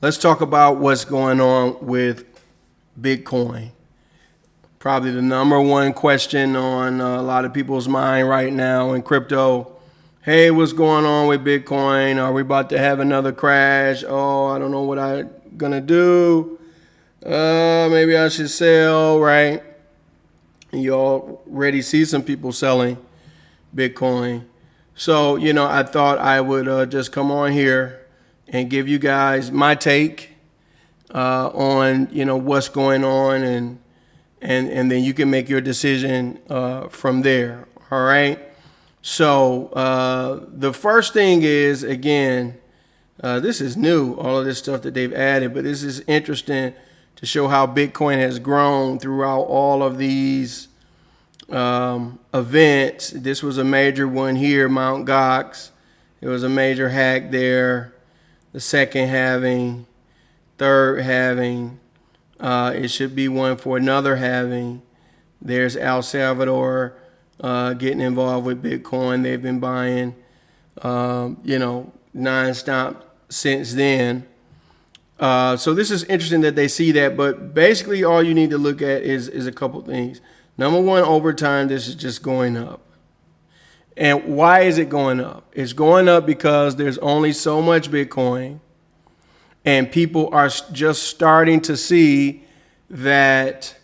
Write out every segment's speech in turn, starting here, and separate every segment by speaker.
Speaker 1: let's talk about what's going on with Bitcoin. Probably the number one question on a lot of people's mind right now in crypto. Hey, what's going on with Bitcoin? Are we about to have another crash? Oh, I don't know what I'm going to do. Maybe I should sell, right? And you already see some people selling Bitcoin. So, I thought I would just come on here and give you guys my take on, what's going on, and then you can make your decision from there. All right. So the first thing is, again, this is new, all of this stuff that they've added, but this is interesting to show how Bitcoin has grown throughout all of these events. This was a major one here, Mt. Gox. It was a major hack there. The second halving, third halving. It should be one for another halving. There's El Salvador getting involved with Bitcoin. They've been buying, nonstop since then. So this is interesting that they see that, but basically all you need to look at is a couple things. Number one, over time, this is just going up. And why is it going up? It's going up because there's only so much Bitcoin, and people are just starting to see that,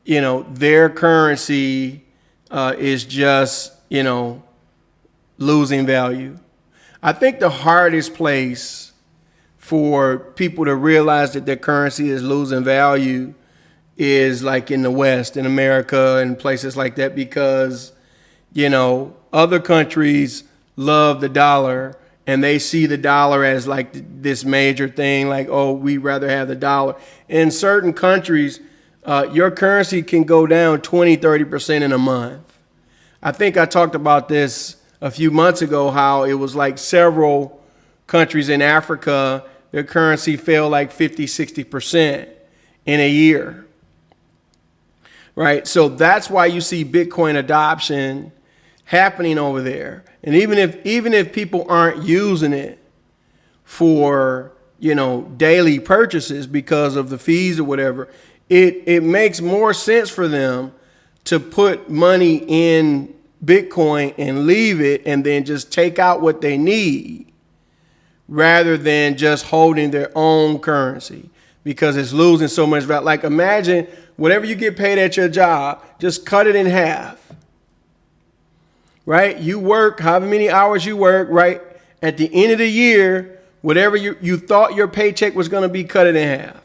Speaker 1: their currency is just, losing value. I think the hardest place for people to realize that their currency is losing value is like in the West, in America and places like that, because, other countries love the dollar and they see the dollar as like this major thing, like, oh, we'd rather have the dollar. In certain countries, your currency can go down 20, 30% in a month. I think I talked about this a few months ago, how it was like several countries in Africa, their currency fell like 50, 60% in a year. Right? So that's why you see Bitcoin adoption happening over there. And even if people aren't using it for, daily purchases because of the fees or whatever, it makes more sense for them to put money in Bitcoin and leave it and then just take out what they need rather than just holding their own currency because it's losing so much value. Like, imagine whatever you get paid at your job, just cut it in half. Right? You work however many hours you work, right? At the end of the year, whatever you thought your paycheck was going to be, cut it in half.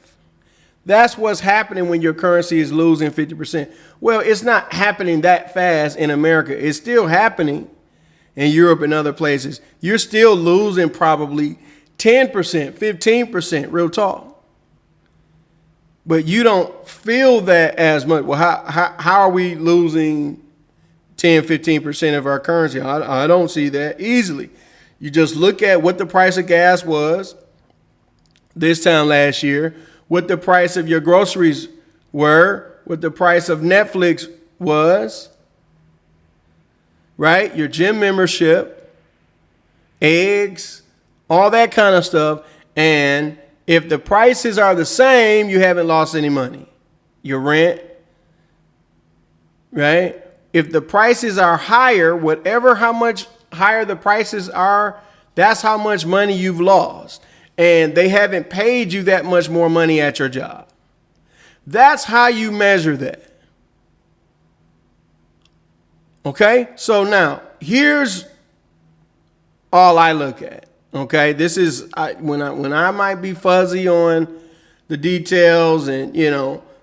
Speaker 1: That's what's happening when your currency is losing 50%. Well, it's not happening that fast in America. It's still happening in Europe and other places. You're still losing probably 10%, 15%, real talk. But you don't feel that as much. Well, how are we losing 10, 15% of our currency? I don't see that easily. You just look at what the price of gas was this time last year, what the price of your groceries were, what the price of Netflix was, right? Your gym membership, eggs, all that kind of stuff. And if the prices are the same, you haven't lost any money. Your rent, right? If the prices are higher, how much higher the prices are, that's how much money you've lost. And they haven't paid you that much more money at your job. That's how you measure that. Okay? So now, here's all I look at. Okay? This is when I might be fuzzy on the details and,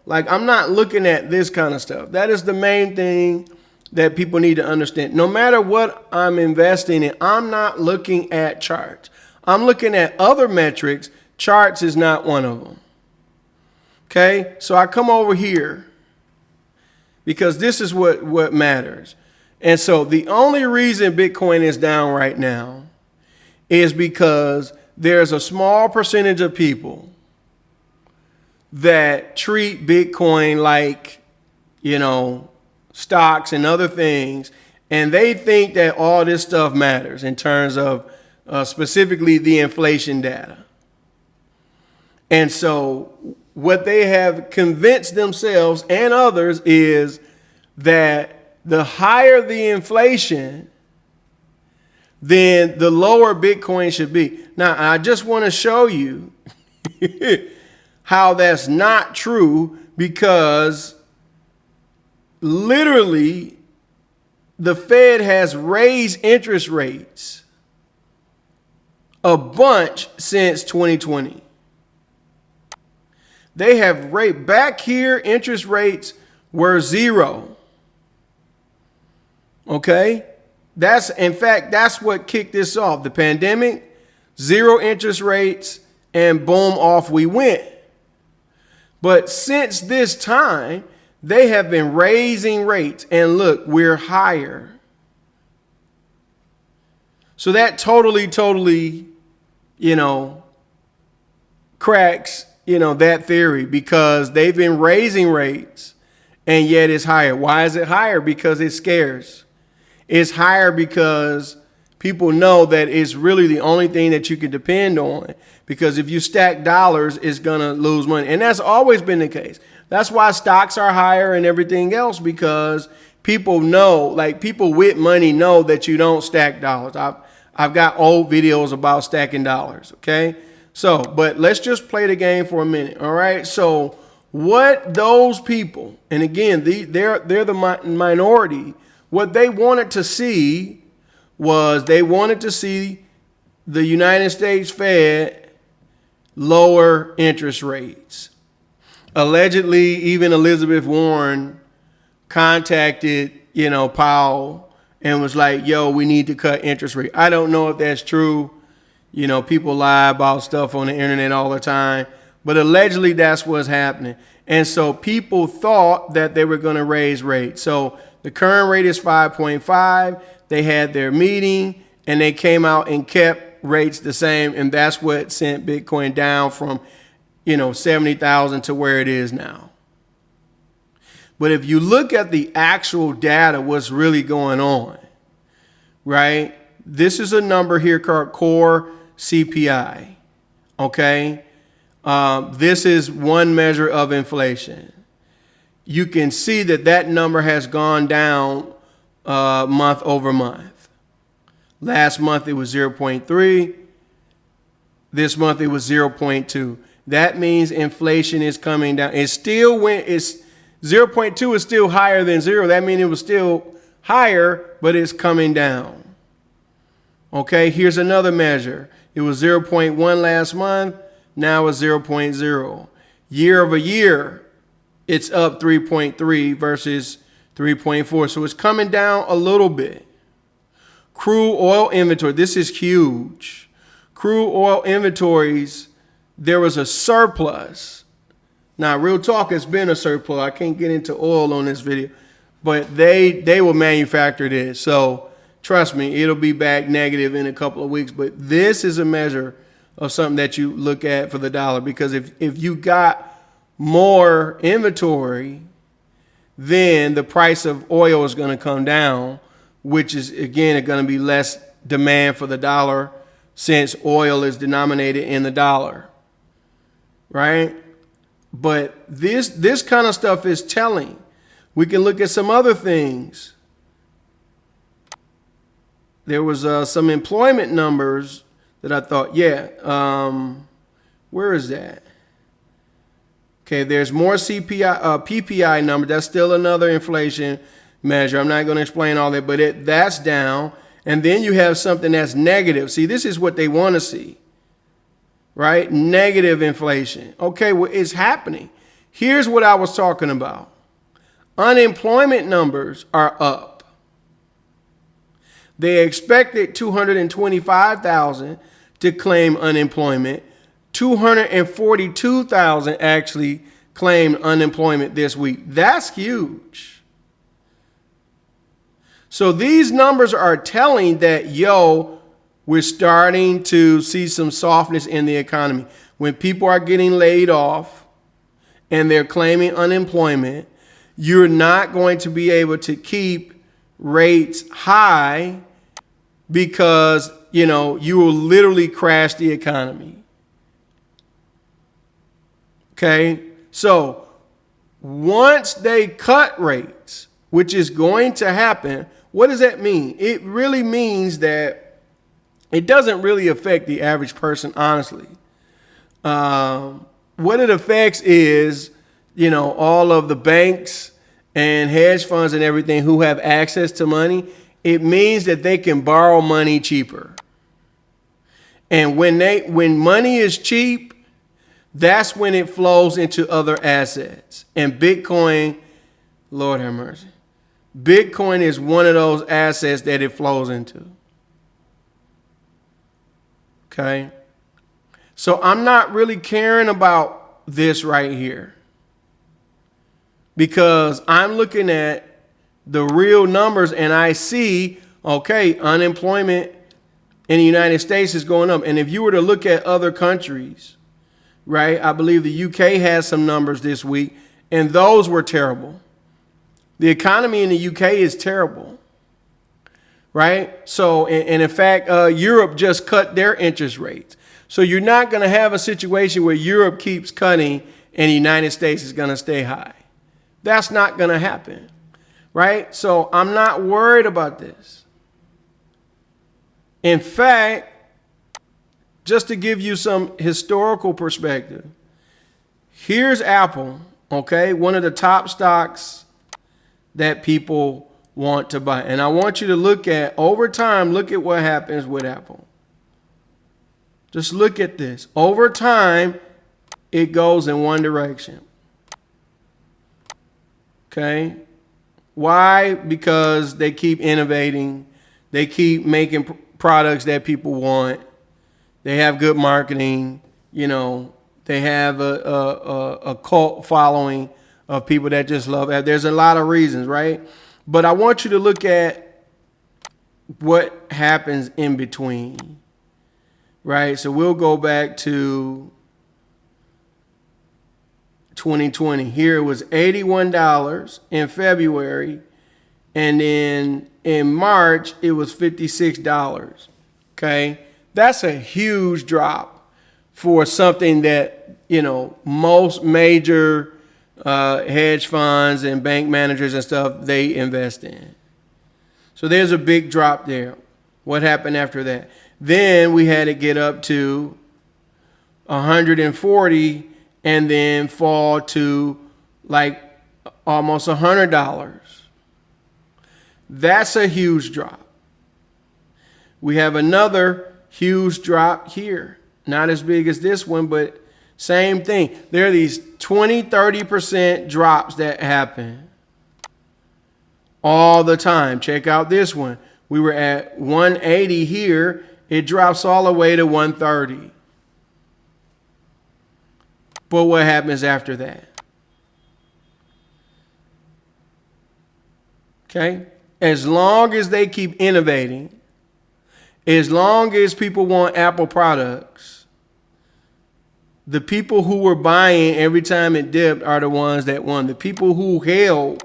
Speaker 1: like, I'm not looking at this kind of stuff. That is the main thing that people need to understand. No matter what I'm investing in, I'm not looking at charts. I'm looking at other metrics. Charts is not one of them. Okay? So I come over here because this is what matters. And so the only reason Bitcoin is down right now is because there's a small percentage of people that treat Bitcoin like, stocks and other things, and they think that all this stuff matters in terms of specifically the inflation data. And so what they have convinced themselves and others is that the higher the inflation, then the lower Bitcoin should be. Now, I just want to show you how that's not true, because literally the Fed has raised interest rates a bunch since 2020. They have back here, interest rates were zero. Okay? In fact, that's what kicked this off. The pandemic, zero interest rates, and boom, off we went. But since this time, they have been raising rates, and look, we're higher. So that totally, cracks, that theory, because they've been raising rates and yet it's higher. Why is it higher? Because it's scarce. It's higher because people know that it's really the only thing that you can depend on, because if you stack dollars, it's going to lose money. And that's always been the case. That's why stocks are higher and everything else, because people know, like people with money know that you don't stack dollars. I've got old videos about stacking dollars. Okay. So, but let's just play the game for a minute. All right. So what those people, and again, they're the minority, what they wanted to see was they wanted to see the United States Fed lower interest rates. Allegedly, even Elizabeth Warren contacted, Powell and was like, yo, we need to cut interest rate. I don't know if that's true. People lie about stuff on the internet all the time, but allegedly that's what's happening. And so people thought that they were going to raise rates. So the current rate is 5.5. They had their meeting and they came out and kept rates the same. And that's what sent Bitcoin down from, 70,000 to where it is now. But if you look at the actual data, what's really going on, right? This is a number here called core CPI. Okay. This is one measure of inflation. You can see that number has gone down month over month. Last month it was 0.3. This month it was 0.2. That means inflation is coming down. It's 0.2 is still higher than zero. That means it was still higher, but it's coming down. Okay, here's another measure. It was 0.1 last month. Now it's 0.0. Year over year, it's up 3.3 versus 3.4. So it's coming down a little bit. Crude oil inventory. This is huge. Crude oil inventories, there was a surplus. Now, real talk, it's been a surplus. I can't get into oil on this video, but they will manufacture this. So trust me, it'll be back negative in a couple of weeks. But this is a measure of something that you look at for the dollar, because if you got more inventory, then the price of oil is going to come down, which is, again, going to be less demand for the dollar since oil is denominated in the dollar, right? But this kind of stuff is telling. We can look at some other things. There was some employment numbers that I thought, where is that? Okay, there's more PPI number. That's still another inflation measure. I'm not going to explain all that, but that's down. And then you have something that's negative. See, this is what they want to see, right? Negative inflation. Okay, well, it's happening. Here's what I was talking about. Unemployment numbers are up. They expected 225,000 to claim unemployment. 242,000 actually claimed unemployment this week. That's huge. So these numbers are telling that, we're starting to see some softness in the economy. When people are getting laid off and they're claiming unemployment, you're not going to be able to keep rates high, because, you will literally crash the economy. Okay. So once they cut rates, which is going to happen, what does that mean? It really means that it doesn't really affect the average person, honestly. What it affects is, all of the banks and hedge funds and everything who have access to money. It means that they can borrow money cheaper. And when money is cheap, that's when it flows into other assets. And Bitcoin, Lord have mercy, Bitcoin is one of those assets that it flows into. Okay? So I'm not really caring about this right here, because I'm looking at the real numbers and I see, okay, unemployment in the United States is going up. And if you were to look at other countries, right, I believe the UK has some numbers this week, and those were terrible. The economy in the UK is terrible, right? So, and in fact, Europe just cut their interest rates. So you're not going to have a situation where Europe keeps cutting and the United States is going to stay high. That's not going to happen, right? So I'm not worried about this. In fact, just to give you some historical perspective, here's Apple, okay, one of the top stocks that people want to buy. And I want you to look at, over time, look at what happens with Apple. Just look at this. Over time, it goes in one direction. Okay? Why? Because they keep innovating. They keep making products that people want. They have good marketing. They have a cult following of people that just love it. There's a lot of reasons, right? But I want you to look at what happens in between, right? So we'll go back to 2020. Here it was $81 in February, and then in March it was $56. Okay, that's a huge drop for something that most major hedge funds and bank managers and stuff, they invest in. So there's a big drop there. What happened after that? Then we had it get up to 140 and then fall to like almost $100. That's a huge drop. We have another huge drop here. Not as big as this one, but same thing. There are these 20-30% drops that happen all the time. Check out this one. We were at 180 here. It drops all the way to 130. But what happens after that? Okay? As long as they keep innovating, as long as people want Apple products, the people who were buying every time it dipped are the ones that won. The people who held,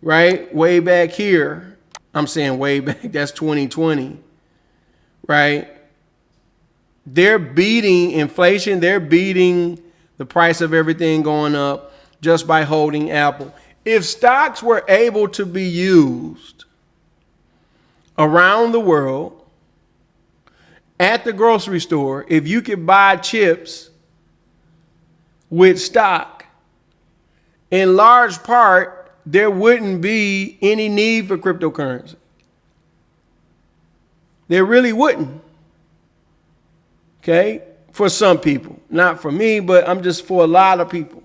Speaker 1: right, way back here, I'm saying way back, that's 2020, right? They're beating inflation. They're beating the price of everything going up just by holding Apple. If stocks were able to be used around the world, at the grocery store, if you could buy chips with stock, in large part, there wouldn't be any need for cryptocurrency. There really wouldn't. Okay? For some people. Not for me, but I'm just for a lot of people.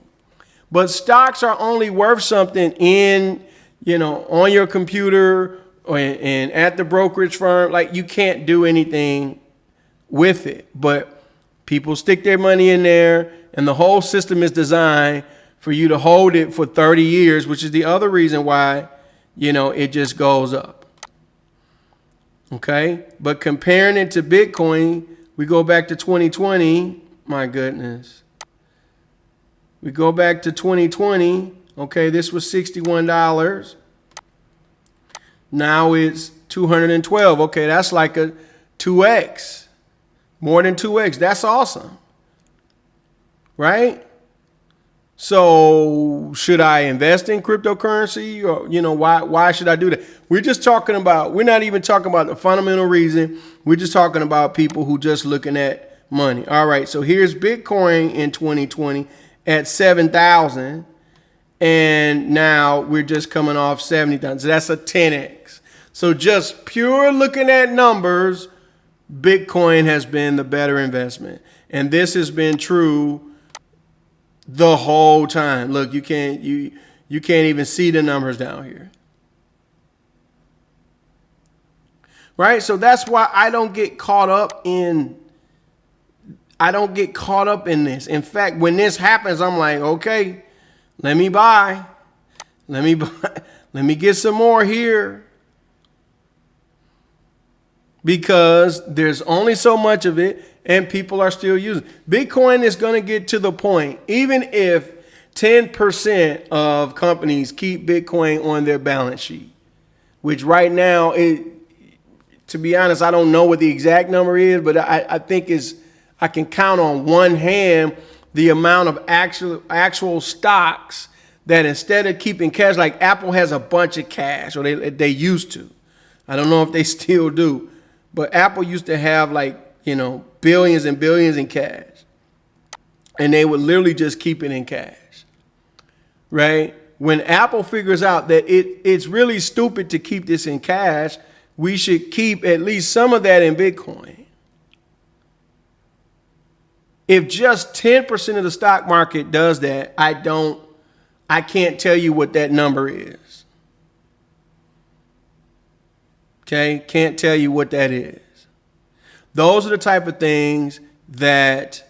Speaker 1: But stocks are only worth something on your computer and at the brokerage firm. Like, you can't do anything with it. But people stick their money in there, and the whole system is designed for you to hold it for 30 years, which is the other reason why, it just goes up. Okay? But comparing it to Bitcoin, we go back to 2020. My goodness. We go back to 2020. Okay, this was $61. Now it's 212. Okay, that's like a 2x. More than 2x. That's awesome. Right? So should I invest in cryptocurrency, or, why should I do that? We're not even talking about the fundamental reason. We're just talking about people who just looking at money. All right. So here's Bitcoin in 2020 at 7,000. And now we're just coming off 70,000. So that's a 10x. So just pure looking at numbers, Bitcoin has been the better investment. And this has been true the whole time. Look, you can't even see the numbers down here. Right? So that's why I don't get caught up in this. In fact, when this happens, I'm like, okay, let me buy. Let me get some more here. Because there's only so much of it and people are still using it. Bitcoin is going to get to the point, even if 10% of companies keep Bitcoin on their balance sheet, which right now, to be honest, I don't know what the exact number is, but I think I can count on one hand the amount of actual stocks that instead of keeping cash, like Apple has a bunch of cash, or they used to. I don't know if they still do, but Apple used to have billions and billions in cash, and they would literally just keep it in cash, right? When Apple figures out that it's really stupid to keep this in cash, we should keep at least some of that in Bitcoin. If just 10% of the stock market does that, I can't tell you what that number is. Okay? Can't tell you what that is. Those are the type of things that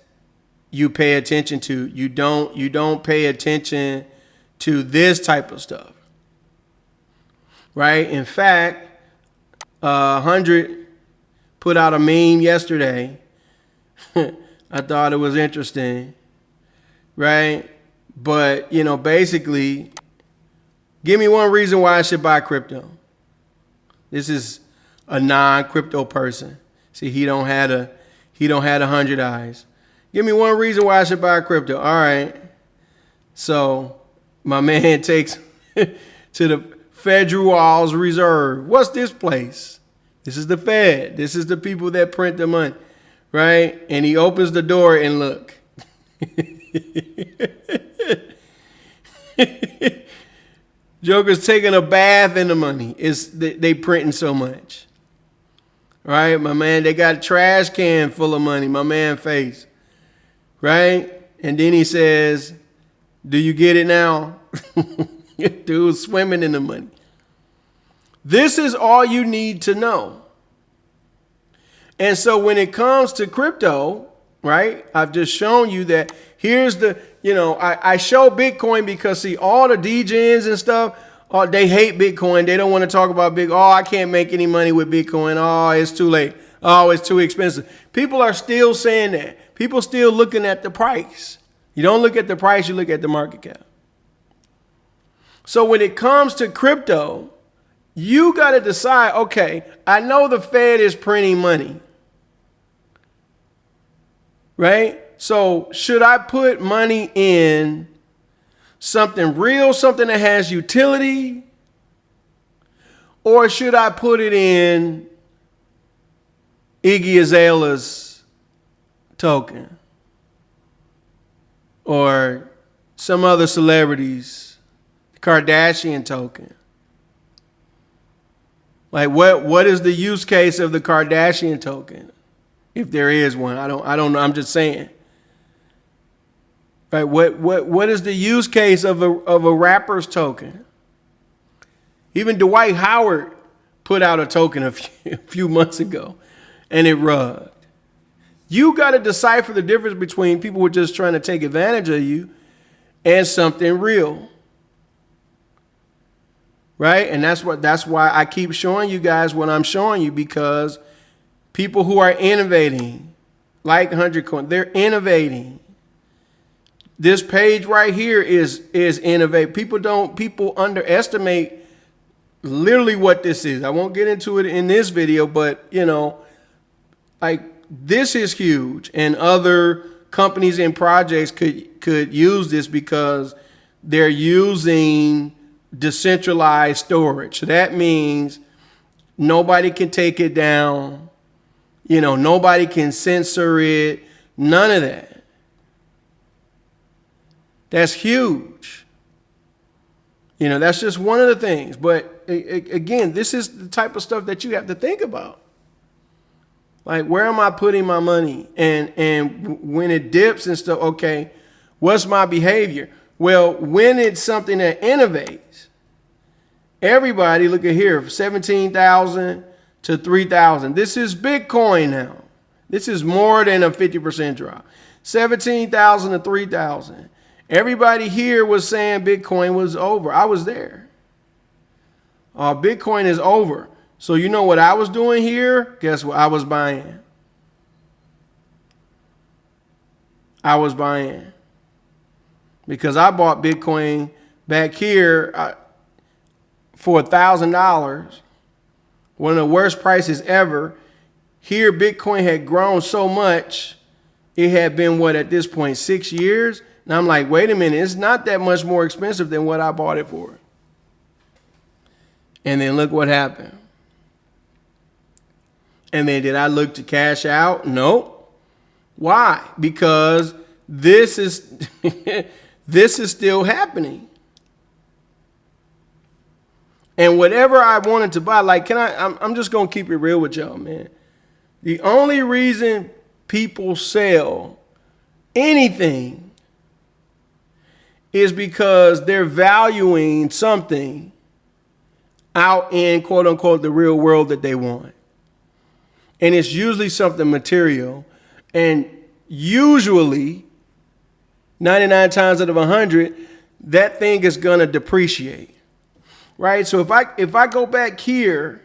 Speaker 1: you pay attention to. You don't pay attention to this type of stuff. Right? In fact, 100 put out a meme yesterday. I thought it was interesting. Right? But, basically, give me one reason why I should buy crypto. This is a non-crypto person. See, he don't had 100 eyes. Give me one reason why I should buy crypto. All right. So my man takes to the Federal Reserve. What's this place? This is the Fed. This is the people that print the money, right? And he opens the door and look. Joker's taking a bath in the money. They printing so much. Right? My man, they got a trash can full of money. My man face. Right? And then he says, do you get it now? Dude's swimming in the money. This is all you need to know. And so when it comes to crypto, right? I've just shown you that here's I show Bitcoin because see all the degens and stuff, they hate Bitcoin. They don't want to talk about Bitcoin. Oh, I can't make any money with Bitcoin. Oh, it's too late. Oh, it's too expensive. People are still saying that. People still looking at the price. You don't look at the price, you look at the market cap. So when it comes to crypto, you got to decide, okay, I know the Fed is printing money. Right? So should I put money in something real, something that has utility? Or should I put it in Iggy Azalea's token? Or some other celebrities, Kardashian token? Like what is the use case of the Kardashian token? If there is one, I don't know. I'm just saying. Right? What is the use case of a rapper's token? Even Dwight Howard put out a token a few months ago, and it rugged. You got to decipher the difference between people who are just trying to take advantage of you and something real. Right? And that's why I keep showing you guys what I'm showing you, because people who are innovating, like 100 Coin, they're innovating. This page right here is innovate. People underestimate literally what this is. I won't get into it in this video, but like this is huge, and other companies and projects could could use this because they're using decentralized storage. So that means nobody can take it down. You know, nobody can censor it. None of that. That's huge. You know, that's just one of the things. But again, this is the type of stuff that you have to think about. Like, where am I putting my money? And when it dips and stuff, okay, what's my behavior? Well, when it's something that innovates, everybody, look at here, 17,000 to 3,000. This is Bitcoin now. This is more than a 50% drop. 17,000 to 3,000. Everybody here was saying Bitcoin was over. I was there. Bitcoin is over. So you know what I was doing here? Guess what? I was buying. I was buying. Because I bought Bitcoin back here for $1,000. One of the worst prices ever. Here, Bitcoin had grown so much. It had been, what, at this point, 6 years? And I'm like, wait a minute, it's not that much more expensive than what I bought it for. And then look what happened. And then did I look to cash out? Nope. Why? Because this is this is still happening. And whatever I wanted to buy, like, I'm just going to keep it real with y'all, man. The only reason people sell anything is because they're valuing something out in, quote unquote, the real world that they want. And it's usually something material. And usually, 99 times out of 100, that thing is going to depreciate. Right? So if I go back here,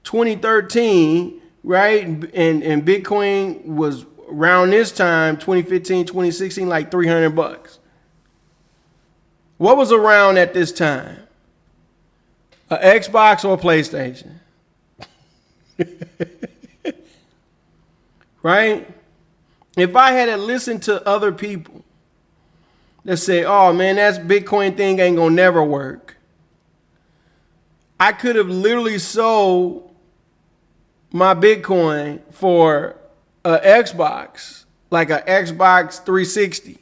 Speaker 1: 2013, right, and Bitcoin was around this time, 2015, 2016, like $300. What was around at this time? An Xbox or a PlayStation? Right? If I had listened to other people that say, oh man, that Bitcoin thing ain't gonna never work, I could have literally sold my Bitcoin for an Xbox, like an Xbox 360.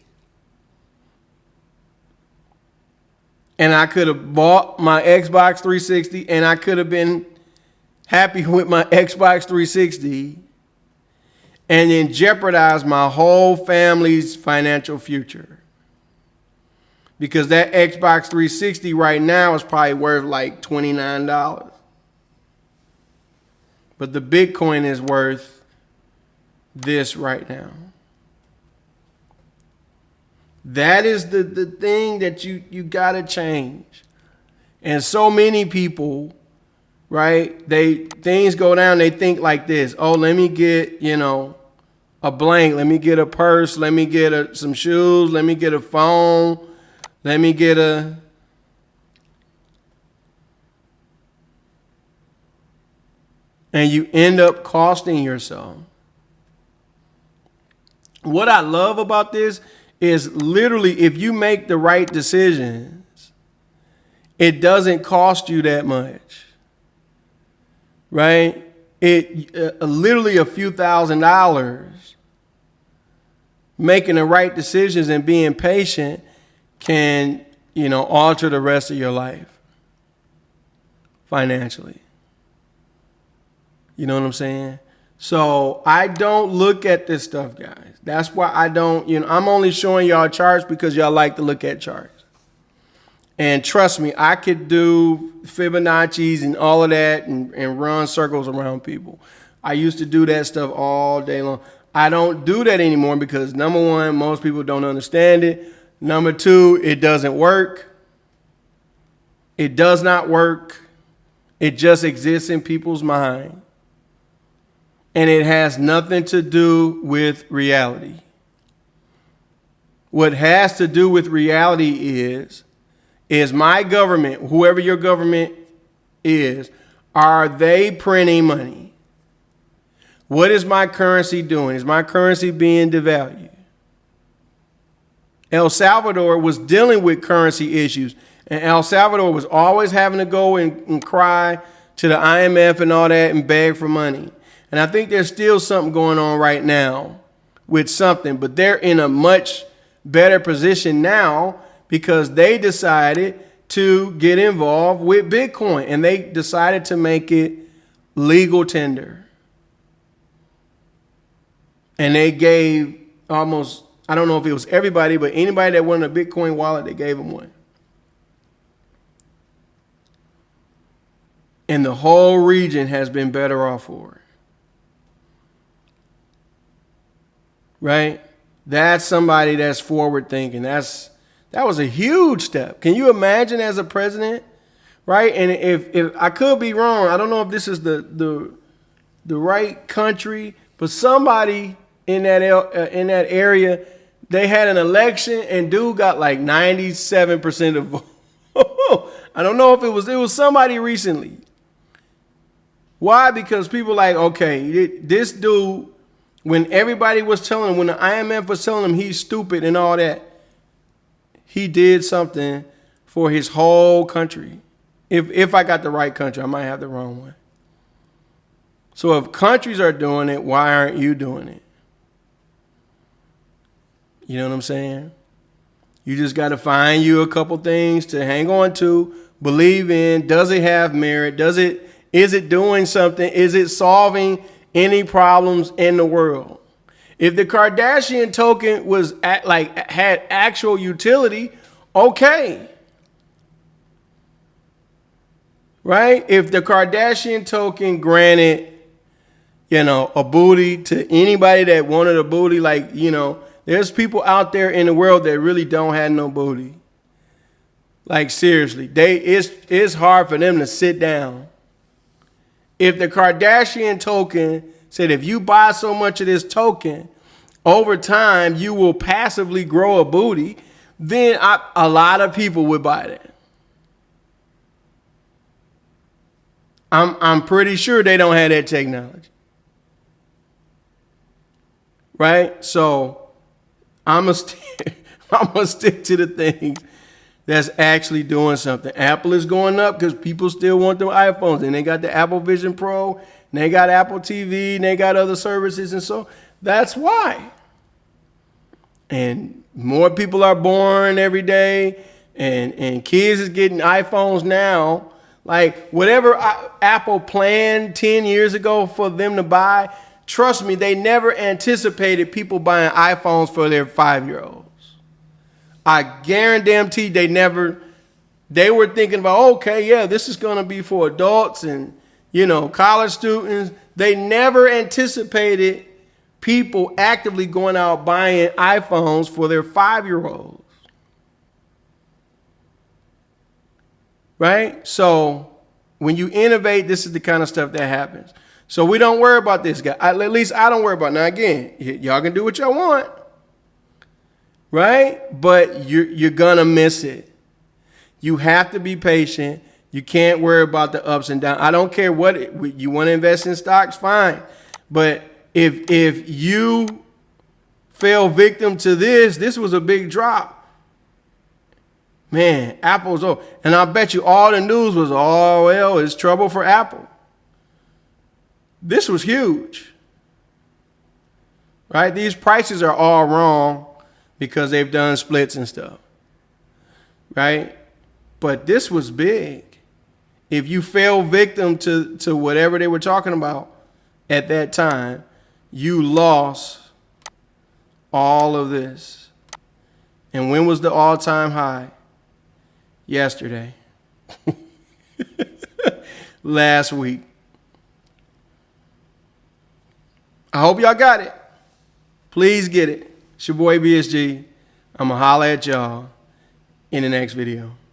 Speaker 1: And I could have bought my Xbox 360 and I could have been happy with my Xbox 360 and then jeopardize my whole family's financial future. Because that Xbox 360 right now is probably worth like $29. But the Bitcoin is worth this right now. That is the thing that you got to change. And so many people, right, things go down, they think like this. Oh, let me get, a blank. Let me get a purse. Let me get some shoes. Let me get a phone. Let me get and you end up costing yourself. What I love about this is literally if you make the right decisions, it doesn't cost you that much, right? It literally a few $1,000s, making the right decisions and being patient can, alter the rest of your life financially. You know what I'm saying? So I don't look at this stuff, guys. That's why I don't, I'm only showing y'all charts because y'all like to look at charts. And trust me, I could do Fibonacci's and all of that and run circles around people. I used to do that stuff all day long. I don't do that anymore because number one, most people don't understand it. Number two, it doesn't work. It does not work. It just exists in people's mind. And it has nothing to do with reality. What has to do with reality is my government, whoever your government is, are they printing money? What is my currency doing? Is my currency being devalued? El Salvador was dealing with currency issues. And El Salvador was always having to go and cry to the IMF and all that and beg for money. And I think there's still something going on right now with something, but they're in a much better position now because they decided to get involved with Bitcoin and they decided to make it legal tender. And they gave almost, I don't know if it was everybody, but anybody that wanted a Bitcoin wallet, they gave them one. And the whole region has been better off for it. Right? That's somebody that's forward thinking. That was a huge step. Can you imagine as a president? Right? And if I could be wrong, I don't know if this is the right country, but somebody in that area, they had an election and dude got like 97% of votes. I don't know if it was somebody recently. Why? Because people like, okay, this dude, when everybody was telling him, when the IMF was telling him he's stupid and all that, he did something for his whole country. If I got the right country, I might have the wrong one. So if countries are doing it, why aren't you doing it? You know what I'm saying? You just got to find you a couple things to hang on to, believe in. Does it have merit? Is it doing something? Is it solving any problems in the world? If the Kardashian token was had actual utility, okay. Right? If the Kardashian token granted, a booty to anybody that wanted a booty, there's people out there in the world that really don't have no booty. Like seriously, it's hard for them to sit down. If the Kardashian token said, if you buy so much of this token, over time you will passively grow a booty, then a lot of people would buy that. I'm pretty sure they don't have that technology. Right? So I'm gonna stick to the things that's actually doing something. Apple is going up because people still want them iPhones, and they got the Apple Vision Pro, and they got Apple TV, and they got other services, and so that's why. And more people are born every day, and kids is getting iPhones now. Like whatever Apple planned 10 years ago for them to buy, trust me, they never anticipated people buying iPhones for their 5-year-olds. I guarantee they were thinking about, okay, yeah, this is going to be for adults and, college students. They never anticipated people actively going out buying iPhones for their 5-year-olds. Right? So when you innovate, this is the kind of stuff that happens. So we don't worry about this guy. At least I don't worry about it. Now, again, y'all can do what y'all want. Right? But you're going to miss it. You have to be patient. You can't worry about the ups and downs. I don't care what you want to invest in stocks, fine. But if you fell victim to this was a big drop. Man, Apple's over. And I bet you all the news was, it's trouble for Apple. This was huge. Right? These prices are all wrong because they've done splits and stuff. Right? But this was big. If you fell victim to whatever they were talking about at that time, you lost all of this. And when was the all-time high? Yesterday. Last week. I hope y'all got it. Please get it. It's your boy BSG. I'm going to holler at y'all in the next video.